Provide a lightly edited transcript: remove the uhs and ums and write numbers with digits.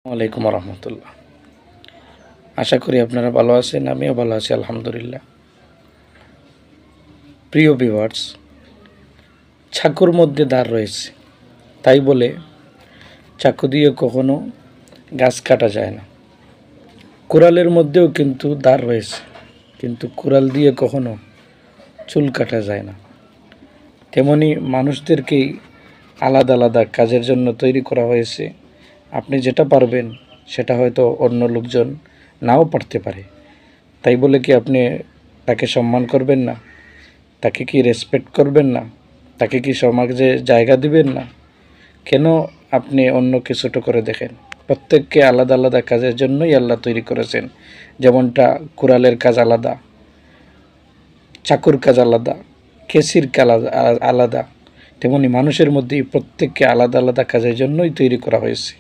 ওয়ালাইকুম রহমতুল্লাহ। আশা করি আপনারা ভালো আছেন, আমিও ভালো আছি আলহামদুলিল্লাহ। প্রিয় ভিউয়ার্স, চাকুর মধ্যে দাঁড় রয়েছে, তাই বলে চাকু দিয়ে কখনো গাছ কাটা যায় না। কুড়ালের মধ্যেও কিন্তু দাঁড় রয়েছে, কিন্তু কুড়াল দিয়ে কখনো চুল কাটা যায় না। তেমনি মানুষদেরকেই আলাদা আলাদা কাজের জন্য তৈরি করা হয়েছে। আপনি যেটা পারবেন সেটা হয়তো অন্য লোকজন নাও পারতে পারে, তাই বলে কি আপনি তাকে সম্মান করবেন না? তাকে কি রেসপেক্ট করবেন না? তাকে কি সমাজে জায়গা দিবেন না? কেন আপনি অন্যকে ছোটো করে দেখেন? প্রত্যেককে আলাদা আলাদা কাজের জন্যই আল্লাহ তৈরি করেছেন। যেমনটা কুড়ালের কাজ আলাদা, চাকুর কাজ আলাদা, কেসির কাজ আলাদা, তেমনি মানুষের মধ্যেই প্রত্যেককে আলাদা আলাদা কাজের জন্যই তৈরি করা হয়েছে।